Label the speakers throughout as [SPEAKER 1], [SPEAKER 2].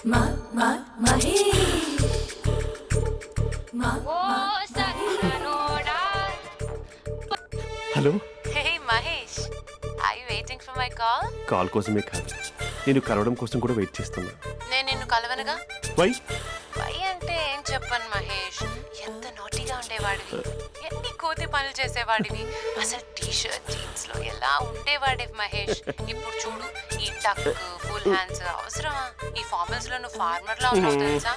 [SPEAKER 1] Hello.
[SPEAKER 2] Hey Mahesh, are you waiting for my call?
[SPEAKER 1] Call కోసమే కాదు, నేను కలవడం కోసం కూడా వెయిట్ చేస్తున్నా.
[SPEAKER 2] నేను నిన్ను కలవనుగా.
[SPEAKER 1] వై
[SPEAKER 2] వై అంటే ఏం చెప్పను మహేష్, ఎంత నోటీగా ఉండేవాడివి, ఎన్ని కోతి పనులు చేసేవాడివి, అసలు టీ షర్ట్ జీన్స్ లో ఎలా ఉండేవాడివి మహేష్. ఇప్పుడు చూడు, ఈ టక్ ఫుల్ హ్యాండ్స్ అవసరమా? ఈ ఫార్మల్స్ లో నువ్వు ఫార్మర్ లా ఉన్నావు తెలుసా?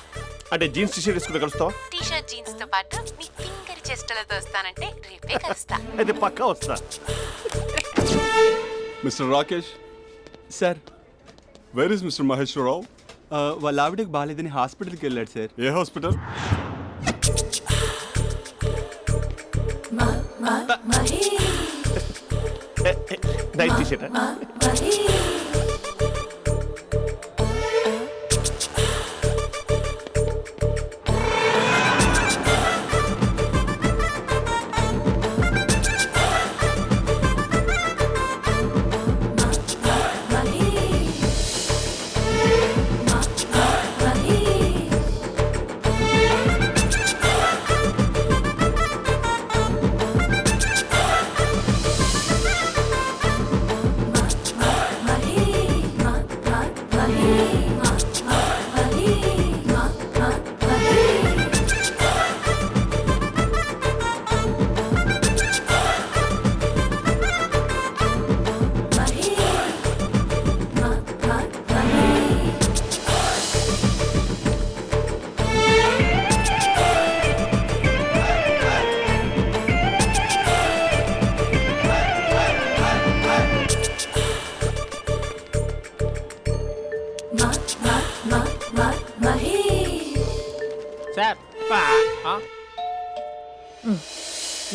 [SPEAKER 1] అంటే జీన్స్ టీ షర్ట్ వేసుకుంటే కలుస్తావా?
[SPEAKER 2] టీ షర్ట్ జీన్స్ తో పాటు నీ ఫింగర్ చెస్టలతో వస్తానంటే రేపే కలుస్తా.
[SPEAKER 1] అయితే పక్కా వస్తా.
[SPEAKER 3] Mister Rakesh,
[SPEAKER 4] sir
[SPEAKER 3] where is mister Maheshwararao?
[SPEAKER 4] వాళ్ళ ఆవిడకి బాగాలేదని హాస్పిటల్కి వెళ్ళాడు సార్.
[SPEAKER 3] ఏ హాస్పిటల్?
[SPEAKER 1] Night T shirt.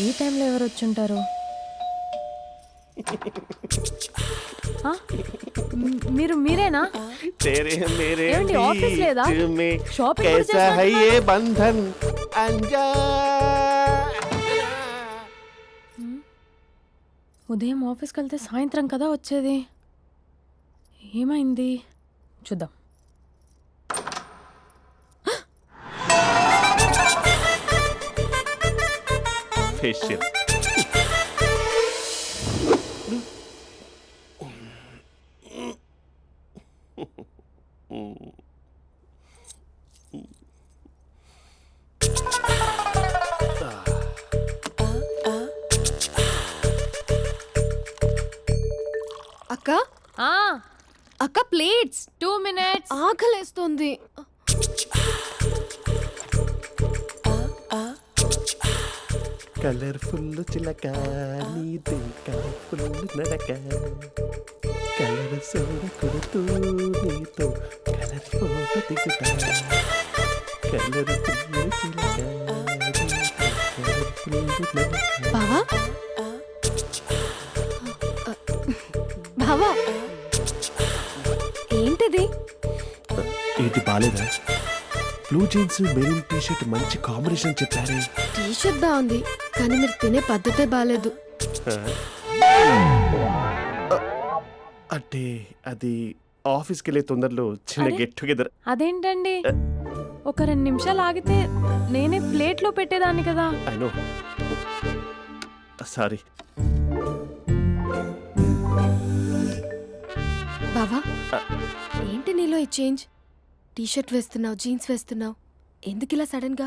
[SPEAKER 5] ఈ టైంలో ఎవరు వచ్చుంటారు? మీరేనా? ఏమండి, ఆఫీస్ లేదా? షాపింగ్ కూడా చేస్తున్నారు? ఉదయం ఆఫీస్కి వెళ్తే సాయంత్రం కదా వచ్చేది, ఏమైంది చూద్దాం.
[SPEAKER 1] ఫేషియల్.
[SPEAKER 6] అక్క అక్క ప్లేట్స్.
[SPEAKER 5] 2 minutes.
[SPEAKER 6] ఆకలేస్తుంది.
[SPEAKER 1] కలర్ఫుల్ చిలక నీదే కలర్ఫుల్ నడక, కలర్ సోడ కొడుతూ నీతో కలర్ ఫోటో దిగుతా, కలర్ఫుల్ చిలక
[SPEAKER 6] బావా బావా ఏంటిది?
[SPEAKER 1] ఏంటి బాలేదా? Blue jeans maroon T shirt మంచి కాంబినేషన్ చెప్పారే.
[SPEAKER 6] టీ షర్ట్ బాగుంది కానీ మీరు తినే పద్ధతే బాలేదు.
[SPEAKER 1] అంటే అది ఆఫీస్కి వెళ్ళే తొందరలో చిన్న గెట్ టుగెదర్.
[SPEAKER 5] అదేంటండి, ఒక 2 నిమిషాలు ఆగితే నేనే ప్లేట్లో పెట్టేదాన్ని కదా.
[SPEAKER 1] I know, sorry.
[SPEAKER 6] బావా ఏంటి నీలో ఈ చేంజ్? టీ షర్ట్ వేస్తున్నావు, జీన్స్ వేస్తున్నావు, ఎందుకు ఇలా సడన్ గా?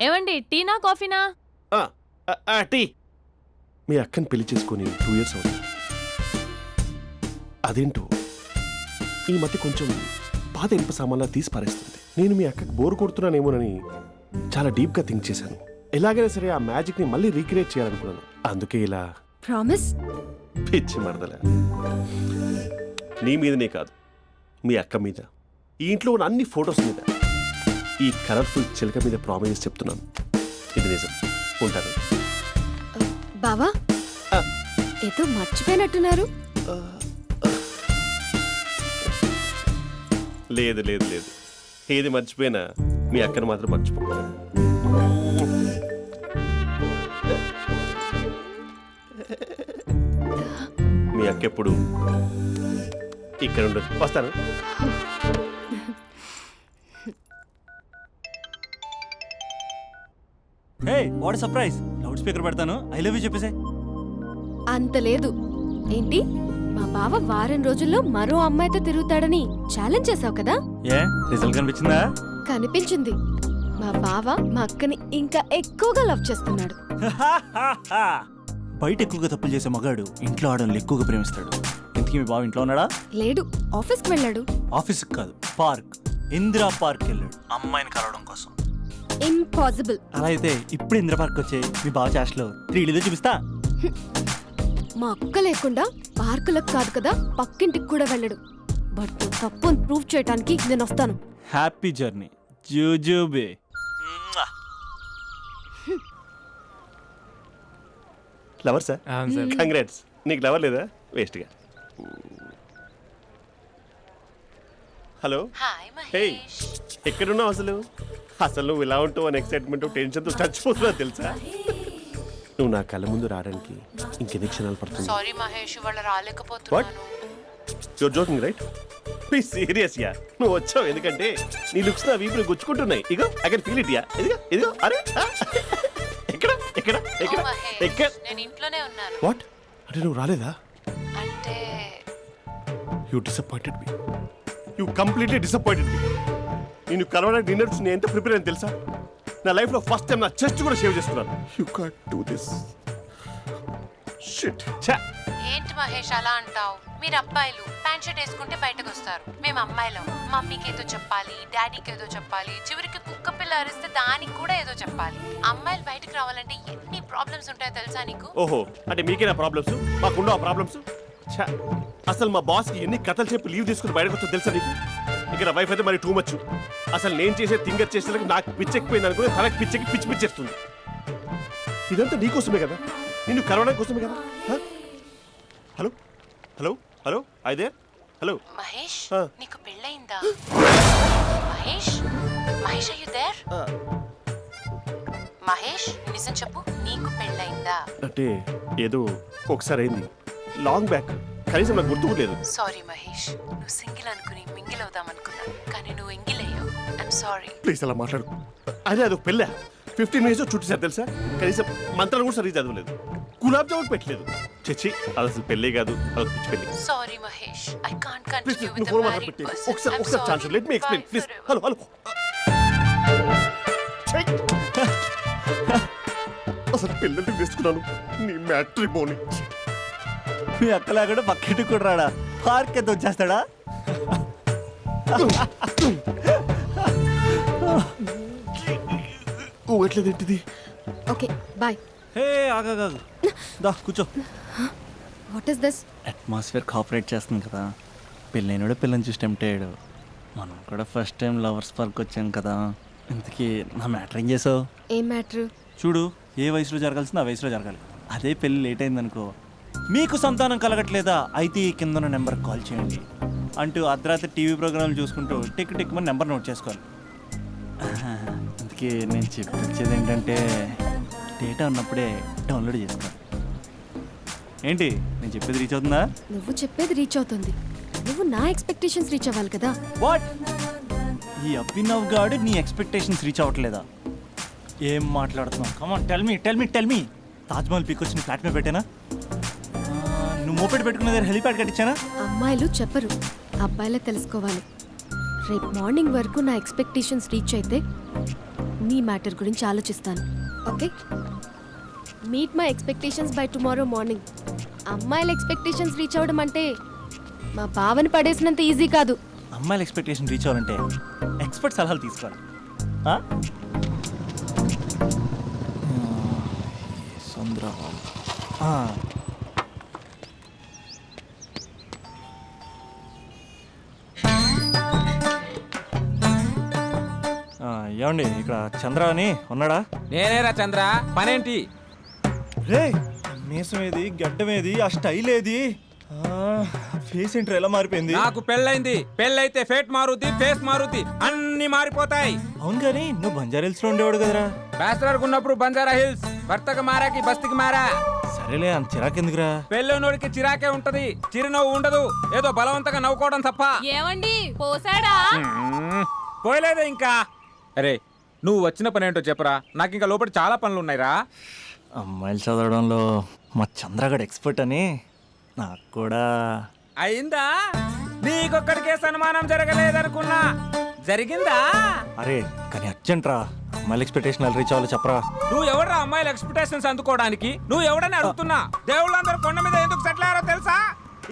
[SPEAKER 5] ఏమండి, టీనా కాఫీనా?
[SPEAKER 1] టీ. మీ అక్కని పెళ్లి చేసుకొని 2 years అవుతుంది. అదేంటో ఈ మధ్య కొంచెం పాత ఇనుప సామాన్లా తీసి పారేస్తుంది. నేను మీ అక్కకి బోర్ కొడుతున్నానేమోనని చాలా డీప్గా థింక్ చేశాను. ఎలాగైనా సరే ఆ మ్యాజిక్ని మళ్ళీ రీక్రియేట్ చేయాలనుకున్నాను. అందుకే ఇలా.
[SPEAKER 6] ప్రామిస్?
[SPEAKER 1] పిచ్చి మరదల, నీ మీదనే కాదు, మీ అక్క మీద, ఈ ఇంట్లో ఉన్న అన్ని ఫొటోస్ మీద, ఈ కలర్ఫుల్ చిలక మీద ప్రామిస్ చెప్తున్నాను. ఇది నిజం. ఉంటాను.
[SPEAKER 6] బావా ఏదో మర్చిపోయినట్టున్నారు.
[SPEAKER 1] లేదు లేదు లేదు, ఏది మర్చిపోయినా మీ అక్కను మాత్రం మర్చిపో. మీ అక్క ఎప్పుడు ఇక్కడ ఉండదు. వస్తాను.
[SPEAKER 7] Hey what surprise, loud speaker పెడతాను, ఐ లవ్ యూ చెప్పేసే.
[SPEAKER 6] అంత లేదు. ఏంటి, మా బావ వారం రోజుల్లో మరో అమ్మాయితో తిరుగుతాడని ఛాలెంజ్ చేసావు కదా?
[SPEAKER 7] ఏ రిజల్ట్ కనిపించిందా?
[SPEAKER 6] కనిపించింది. మా బావ మా అక్కని ఇంకా ఎక్కువగా లవ్ చేస్తున్నాడు.
[SPEAKER 7] బయట ఎక్కువగా తప్పులు చేసే మగాడు ఇంట్లో ఆడవాళ్ళు ఎక్కువగా ప్రేమిస్తాడు. ఇంతకీ మీ బావ ఇంట్లో ఉన్నాడా?
[SPEAKER 6] లేడు, ఆఫీస్కి వెళ్ళాడు.
[SPEAKER 7] ఆఫీస్కి కాదు, పార్క్, ఇందిరా పార్క్ వెళ్ళాడు అమ్మాయిని కలవడం కోసం.
[SPEAKER 6] ఇంపాసిబుల్.
[SPEAKER 7] అలా అయితే ఇప్పుడు ఇందిరా పార్క్ వచ్చే మీ బావ చాష్లో 3Dలో చూపిస్తా.
[SPEAKER 6] మా అక్క లేకుండా పార్కులకు కాదు కదా పక్కింటికి కూడా వెళ్ళడు. బట్ నువ్వు తప్పు ప్రూవ్ చేయడానికి నేను వస్తాను.
[SPEAKER 7] హ్యాపీ జర్నీ జూజూబే.
[SPEAKER 1] Lover sir, congrats. నీకు లవర్ లేదా? వేస్ట్గా. Hello,
[SPEAKER 2] hi
[SPEAKER 1] hey,
[SPEAKER 2] Mahesh.
[SPEAKER 1] ఎక్కడున్నావు అసలు? అసలు నువ్వు ఇలా ఉంటావు అని ఎక్సైట్మెంట్ టెన్షన్తో చచ్చిపోతున్నావు తెలుసా? నువ్వు నా కళ్ళ ముందు రావడానికి ఇంకెన్ని క్షణాలు పడుతుంది?
[SPEAKER 2] సారీ మహేష్, ఇవాళ రాలేకపోతున్నాను.
[SPEAKER 1] Your joking right? Please serious yeah. నువ్వు వచ్చావు ఎందుకంటే నీ లుక్స్ నా వీపులు గుచ్చుకుంటున్నాయి. ఇగో I can feel it yeah. ఇదిగో ఇదిగో. అరే ఎక్కడ ఎక్కడ ఎక్కడ
[SPEAKER 2] ఓ మహేష్,
[SPEAKER 1] ఎక్కడ?
[SPEAKER 2] నేను ఇంట్లోనే ఉన్నాను.
[SPEAKER 1] వాట్ అంటే నువ్వు రాలేదా?
[SPEAKER 2] అంటే
[SPEAKER 1] you disappointed me. You completely disappointed me. నేను కలవడానికి డిన్నర్స్ నేను ఎంత ప్రిపేర్ అని తెలుసా? నా లైఫ్లో ఫస్ట్ టైం నా చెస్ట్ కూడా సేవ్ చేసుకున్నాను. You can't do this shit. ఛా,
[SPEAKER 2] ఏంటి మహేష్ అలా అంటావు? మీరు అబ్బాయిలు ప్యాంట్ షర్ట్ వేసుకుంటే బయటకు వస్తారు. మేము అమ్మాయిలం మమ్మీకి ఏదో చెప్పాలి, డాడీకి ఏదో చెప్పాలి, చివరికి కుక్క పిల్ల అరిస్తే దానికి కూడా ఏదో చెప్పాలి. అమ్మాయిలు బయటకు రావాలంటే ఎన్ని ప్రాబ్లమ్స్ ఉంటాయో తెలుసా నీకు?
[SPEAKER 1] ఓహో, అంటే మీకేనా ప్రాబ్లమ్స్? మాకుండా ప్రాబ్లమ్స్? ఛా, అసలు మా బాస్కి ఎన్ని కథలు చెప్పి లీవ్ తీసుకుని బయటకు వచ్చో తెలుసా నీకు? ఇక్కడ వైఫ్ అయితే మరి టూ మచ్. అసలు నేను చేసే థింగర్ చేసేందుకు నాకు పిచ్చెక్కిపోయింది అనుకుని తనకు పిచ్చెక్కి పిచ్చి పిచ్చేస్తుంది. ఇదంతా నీకోసమే కదా, నిన్ను కరోనా కోసమే కదా. హలో హలో హలో, అయితే హలో
[SPEAKER 2] మహేష్,
[SPEAKER 1] ఆ.
[SPEAKER 2] నీకు పెళ్ళయిందా? Mahesh, Mahesh are you there? Mahesh, నిజం చెప్పు, నీకు పెళ్ళయిందా?
[SPEAKER 1] అంటే ఏదో ఒకసారి అయింది, లాంగ్ బ్యాక్, కనీసం నాకు గుర్తుకు లేదు.
[SPEAKER 2] సారీ మహేష్, నువ్వు సింగిల్ అనుకుని మింగిల్ అవుదాం అనుకున్నా, కానీ నువ్వు ఎంగిల్ అయ్యావు. I'm sorry.
[SPEAKER 1] ప్లీజ్ అలా మాట్లాడు. అదే అది పెళ్ళా 15 minutes చుట్టేసారు తెలుసా? కనీసం మంత్రాలు కూడా సరిగ్గా చదవలేదు, గులాబ్ జామున్ పెట్టలేదు. చచ్చి, అది అసలు పెళ్ళే కాదు, అదొక పిచ్చి పెళ్ళి.
[SPEAKER 2] Sorry Mahesh, I can't
[SPEAKER 1] please
[SPEAKER 2] continue
[SPEAKER 1] నువ్వు
[SPEAKER 2] విత్
[SPEAKER 1] ఫోన్
[SPEAKER 2] ద
[SPEAKER 1] మాట్లాడి
[SPEAKER 2] మ్యారీడ్
[SPEAKER 1] పెట్టి
[SPEAKER 2] పర్సన్.
[SPEAKER 1] ఒకసారి ఒకసారి chance let me explain please. Hello hello. అసలు పిల్లల్ని తీసుకున్నాను నీ మ్యాట్రిమోని.
[SPEAKER 7] మీ అక్క లేకుండా పక్కింటికి కూడా రాడా? పార్క్ ఎంత వచ్చేస్తాడా?
[SPEAKER 1] ఎట్లేదేంటిది?
[SPEAKER 6] Okay bye.
[SPEAKER 7] హే ఆగా దా కూర్చో.
[SPEAKER 6] What is this?
[SPEAKER 7] Atmosphere cooperate చేస్తుంది కదా. పెళ్ళైనడు పిల్లని చూసి టెంప్ట్ అయ్యాడు. మనం కూడా ఫస్ట్ టైం లవర్స్ పార్క్ వచ్చాం కదా. ఇంతకీ నా మ్యాటర్ ఏం చేసావు?
[SPEAKER 6] ఏం మ్యాటర్?
[SPEAKER 7] చూడు, ఏ వయసులో జరగాల్సిందో ఆ వయసులో జరగాలి. అదే పెళ్ళి లేట్ అయిందనుకో, మీకు సంతానం కలగట్లేదా అయితే ఈ కింద ఉన్న నెంబర్కి కాల్ చేయండి అంటూ అర్ధరాత్రి టీవీ ప్రోగ్రాంలు చూసుకుంటూ టిక్ టిక్ మన నెంబర్ నోట్ చేసుకోవాలి. అందుకే నేను చెప్పేది ఏంటంటే డేటా ఉన్నప్పుడే డౌన్లోడ్ చేసుకోవాలి. ఏంటి నేను చెప్పేది రీచ్ అవుతుందా?
[SPEAKER 6] నువ్వు చెప్పేది రీచ్ అవుతుంది, నువ్వు నా ఎక్స్పెక్టేషన్స్ రీచ్ అవ్వాలి కదా.
[SPEAKER 7] వాట్? ఈ అభినవ్ గాడు నీ ఎక్స్పెక్టేషన్స్ రీచ్ అవ్వట్లేదా? ఏం మాట్లాడుతున్నావు? Come on tell me. Taj Mahal peak వచ్చి నీ ఫ్లాట్ మీద పెట్టానా? నువ్వు మోపెట్ పెట్టుకున్న దగ్గర హెలిప్యాడ్ కట్టించానా?
[SPEAKER 6] అమ్మాయిలు చెప్పరు, అబ్బాయిలే తెలుసుకోవాలి. రేపు మార్నింగ్ వరకు నా ఎక్స్పెక్టేషన్స్ రీచ్ అయితే నీ మ్యాటర్ గురించి ఆలోచిస్తాను. Okay, meet my expectations by tomorrow morning. అమ్మాయిల ఎక్స్పెక్టేషన్స్ రీచ్ అవ్వడం అంటే మా బావని పడేసినంత ఈజీ కాదు.
[SPEAKER 7] అమ్మాయిల ఎక్స్పెక్టేషన్ రీచ్ అవ్వాలంటే ఎక్స్పర్ట్ సలహాలు తీసుకోవాలి. ఏమండి, ఇక్కడ చంద్ర అని ఉన్నాడా?
[SPEAKER 8] నేనేరా చంద్ర, పనేంటి?
[SPEAKER 7] రే, మీసం ఏది, గడ్డం ఏది, ఆ స్టైల్ ఏది, ఫేస్ ఏంట్రా ఎలా మారిపోయింది?
[SPEAKER 8] నాకు పెళ్ళైంది. పెళ్ళైతే ఫేట్ మారుతి, ఫేస్ మారుతి, అన్ని మారిపోతాయి.
[SPEAKER 7] అవును కానీ నువ్వు బంజారా హిల్స్ లో ఉండేవాడు కదరా?
[SPEAKER 8] బ్యాచిలర్ ఉన్నప్పుడు బంజారా హిల్స్, భర్తకు మారాకి బస్తికి మారా.
[SPEAKER 7] సరేలే, అంత చిరాకెందుకురా?
[SPEAKER 8] పెళ్ళోనోడికి చిరాకే ఉంటది, చిరునవ్వు ఉండదు, ఏదో బలవంతంగా నవ్వుకోవడం తప్ప.
[SPEAKER 5] ఏమండి పోసాడా?
[SPEAKER 8] పోయలేదే ఇంకా. అరే నువ్వు వచ్చిన పని ఏంటో చెప్పరా, నాకు ఇంకా లోపల చాలా పనులు ఉన్నాయిరా.
[SPEAKER 7] అమ్మాయిలు చదవడంలో మా చంద్రగడ్ ఎక్స్పర్ట్ అని నాకు కూడా.
[SPEAKER 8] అయిందా? నీకొక్కడికే సన్మానం జరగలేదనుకున్నా, జరిగిందా?
[SPEAKER 7] అరే కానీ అర్జెంట్ రా, అమ్మాయిల ఎక్స్పెక్టేషన్ రీచ్ అవ్వాలి చెప్పరా.
[SPEAKER 8] నువ్వు ఎవడరా అమ్మాయిల ఎక్స్పెక్టేషన్స్ అందుకోవడానికి? నువ్వు ఎవడని అడుగుతున్నా. దేవుళ్ళందరూ కొండ మీద ఎందుకు సెటిల్ అయ్యారో తెలుసా?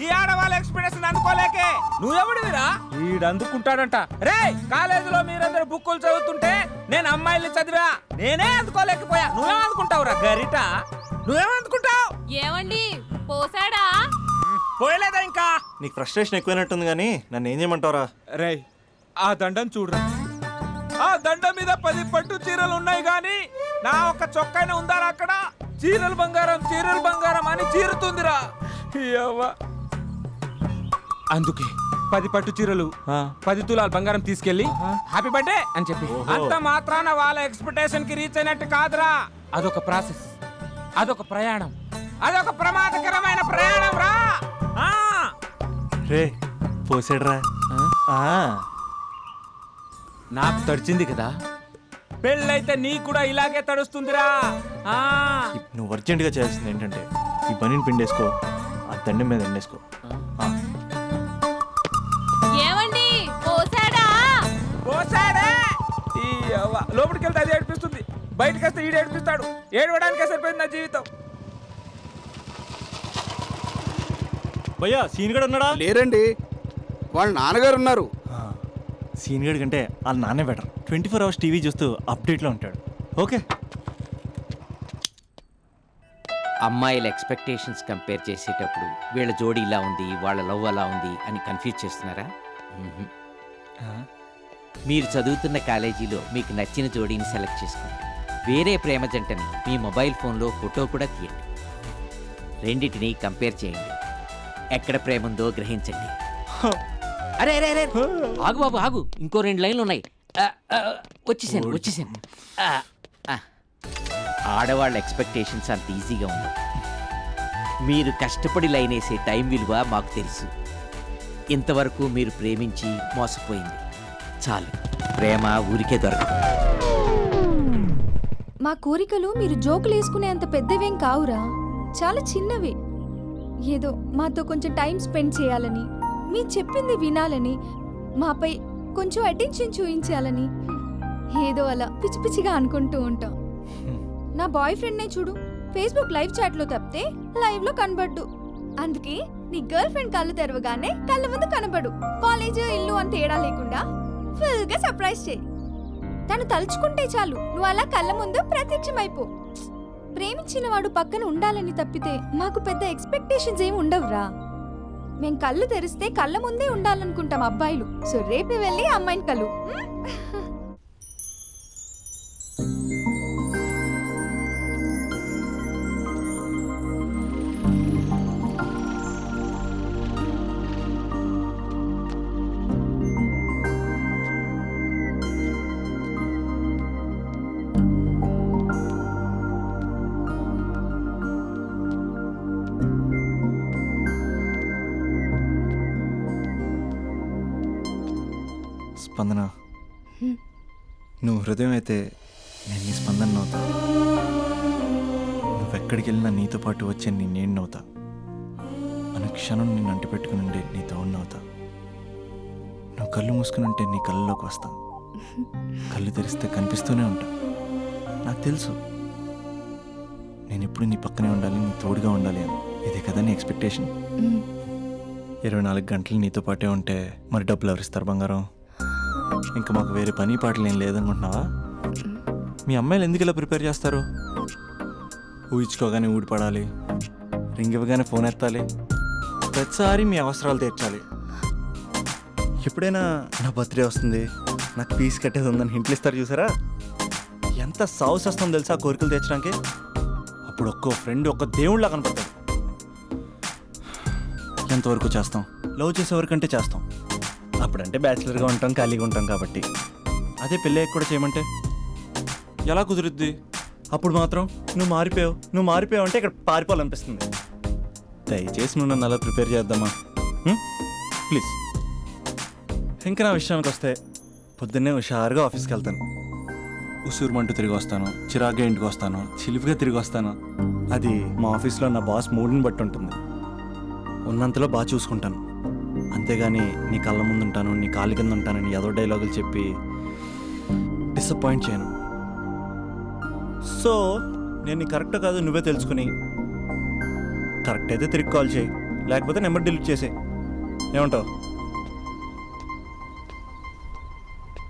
[SPEAKER 8] ఈ ఆడవాళ్ళ ఎక్స్పెక్టేషన్ అందుకోలేకే. నువ్వెవడివిరా? వీడు అందుకుంటాడంట. రే కాలేజీలో మీరందరూ బుక్కులు చదువుతుంటే నేను అమ్మాయిల్ని చదివా, నేనే అందుకోలేకపోయా. నువ్వేం అందుకుంటావురా గరిట? నువ్వేం అందుకుంటావు?
[SPEAKER 5] ఏమండి పోసాడా?
[SPEAKER 8] పోయలేదా ఇంకా?
[SPEAKER 7] నీకు ఫ్రస్ట్రేషన్ ఎక్కువైనట్టుంది కానీ నన్ను ఏం చేయమంటావురా?
[SPEAKER 8] రే ఆ దండం చూడరా, ఆ దండం మీద 10 పట్టు చీరలు ఉన్నాయి గాని నా ఒక్క చొక్కాయిన ఉందారా అక్కడ? చీరలు బంగారం అని చీరుతుందిరా. యవ్వ. అందుకే 10 పట్టు చీరలు 10 తులాల బంగారం తీసుకెళ్లి హ్యాపీ బర్త్డే అని చెప్పి. అంత మాత్రాన వాళ్ళ ఎక్స్పెక్టేషన్ కి రీచ్ అయినట్టు కాదురా. అదొక ప్రాసెస్, అదొక ప్రయాణం, అదొక ప్రమాదకరమైన ప్రయాణం రా.
[SPEAKER 7] రే పోసాడురా.
[SPEAKER 8] నాకు తడిచింది కదా, పెళ్ళైతే నీ కూడా ఇలాగే తడుస్తుందిరా.
[SPEAKER 7] నువ్వు అర్జెంటుగా చేయాల్సింది ఏంటంటే ఈ పనిని పిండేసుకో, ఆ దండం మీద ఎండేసుకో.
[SPEAKER 5] ఏమండి పోసాడా?
[SPEAKER 8] పోసాడే. ఈ అవ్వ లోపలికి వెళ్తే అది ఏడిపిస్తుంది, బయటకు వస్తే ఈడు ఏడిపిస్తాడు. ఏడవడానికే సరిపోయింది నా జీవితం.
[SPEAKER 7] భయ్యా సీన్ గడ్ ఉన్నాడా?
[SPEAKER 9] లేరండి, వాళ్ళ నాన్నగారు ఉన్నారు.
[SPEAKER 7] సీన్ గడ్ కంటే వాళ్ళ నాన్నే బెటర్. 24 hours టీవీ చూస్తూ అప్డేట్లో ఉంటాడు. ఓకే.
[SPEAKER 10] అమ్మాయిల ఎక్స్పెక్టేషన్స్ కంపేర్ చేసేటప్పుడు వీళ్ళ జోడి ఇలా ఉంది, వాళ్ళ లవ్ అలా ఉంది అని కన్ఫ్యూజ్ చేస్తున్నారా? మీరు చదువుతున్న కాలేజీలో మీకు నచ్చిన జోడీని సెలెక్ట్ చేసుకోండి. వేరే ప్రేమ జంటని మీ మొబైల్ ఫోన్లో ఫోటో కూడా తీయండి. రెండింటిని కంపేర్ చేయండి. ఎక్కడ ప్రేమ ఉందో గ్రహించండి. అరే అరే అరే ఆగు బాబు ఆగు, ఇంకో 2 లైన్లు ఉన్నాయి. వచ్చేసాను. ఆడవాళ్ళ ఎక్స్పెక్టేషన్స్ అంత ఈజీగా ఉండవు. మీరు కష్టపడి లైన్ వేసే టైం విలువ మాకు తెలుసు. ఇంతవరకు మీరు ప్రేమించి మోసపోయింది చాలు. ప్రేమ ఊరికే దొరకదు.
[SPEAKER 6] మా కోరికలు మీరు జోకులు వేసుకునేంత పెద్దవేం కావురా, చాలా చిన్నవి. ఏదో మాతో కొంచెం టైం స్పెండ్ చేయాలని, మీ చెప్పింది వినాలని, మాపై కొంచెం అటెన్షన్ చూపించాలని ఏదో అలా పిచ్చి పిచ్చిగా అనుకుంటూ ఉంటాం. నా బాయ్ ఫ్రెండ్నే చూడు, ఫేస్బుక్ లైవ్ చాట్లో తప్పితే లైవ్లో కనబడ్డు. అందుకే నీ గర్ల్ ఫ్రెండ్ కళ్ళు తెరవగానే కళ్ళ ముందు కనబడు. కాలేజ్ ఇల్లు అని తేడా లేకుండా ఫుల్గా సర్ప్రైజ్ చేయి. తను తలుచుకుంటే చాలు నువ్వు అలా కళ్ళ ముందు ప్రత్యక్షమైపో. ప్రేమించిన వాడు పక్కన ఉండాలని తప్పితే మాకు పెద్ద ఎక్స్పెక్టేషన్స్ ఏమి ఉండవురా. మేం కళ్ళు తెరిస్తే కళ్ళ ముందే ఉండాలనుకుంటాం అబ్బాయిలు. సో రేపే వెళ్ళి అమ్మాయిని కలు.
[SPEAKER 7] స్పందన, నువ్వు హృదయం అయితే నేను నీ స్పందన నవ్వుతా. నువ్వెక్కడికి వెళ్ళినా నీతో పాటు వచ్చే నేను నవ్వుతా. అనుక్షణం నిన్ను అంటి పెట్టుకుని ఉండే నీ తోడు నవ్వుతా. నువ్వు కళ్ళు మూసుకుని ఉంటే నీ కళ్ళలోకి వస్తా. కళ్ళు తెరిస్తే కనిపిస్తూనే ఉంటా. నాకు తెలుసు నేను ఎప్పుడు నీ పక్కనే ఉండాలి, నీ తోడుగా ఉండాలి అని. ఇదే కదా నీ ఎక్స్పెక్టేషన్? 24 గంటలు నీతో పాటే ఉంటే మరి డబ్బులు ఎవరిస్తారు బంగారం? ఇంకా మాకు వేరే పని పాటలు ఏం లేదనుకుంటున్నావా? మీ అమ్మాయిలు ఎందుకు ఇలా ప్రిపేర్ చేస్తారు? ఊహించుకోగానే ఊడిపడాలి, రింగ్ ఇవ్వగానే ఫోన్ ఎత్తాలి, ప్రతిసారి మీ అవసరాలు తీర్చాలి. ఎప్పుడైనా నా బర్త్డే వస్తుంది, నాకు ఫీజు కట్టేది ఉందని హింట్లు ఇస్తారు చూసారా? ఎంత సాహసం వస్తుందో తెలుసా కోరికలు తీర్చడానికి? అప్పుడు ఒక్కో ఫ్రెండ్ ఒక్క దేవుళ్ళ కనపడతాడు. ఎంతవరకు చేస్తాం? లవ్ చేసేవరకంటే చేస్తాం. అప్పుడంటే బ్యాచిలర్గా ఉంటాం, ఖాళీగా ఉంటాం కాబట్టి. అదే పెళ్ళి కూడా చేయమంటే ఎలా కుదురుద్ది? అప్పుడు మాత్రం నువ్వు మారిపోయావు అంటే ఇక్కడ పారిపోవాలనిపిస్తుంది. దయచేసి నువ్వు నన్ను అలా ప్రిపేర్ చేద్దామా ప్లీజ్. ఇంకా నా విషయానికి వస్తే పొద్దున్నే హుషారుగా ఆఫీస్కి వెళ్తాను. ఉసూరుమంటూ తిరిగి వస్తాను, చిరాగ్గా ఇంటికి వస్తాను, చిలిపిగా తిరిగి వస్తాను. అది మా ఆఫీస్లో నా బాస్ మూడ్ని బట్టి ఉంటుంది. ఉన్నంతలో బాగా చూసుకుంటాను, అంతేగాని నీ కళ్ళ ముందు ఉంటాను, నీ కాళ్ళ కింద ఉంటానని ఏదో డైలాగులు చెప్పి డిసప్పాయింట్ చేయను. సో నేను నీ కరెక్ట్ కాదు నువ్వే తెలుసుకుని కరెక్ట్ అయితే తిరిగి కాల్ చేయి, లేకపోతే నెంబర్ డిలీట్ చేసే. ఏమంటావు?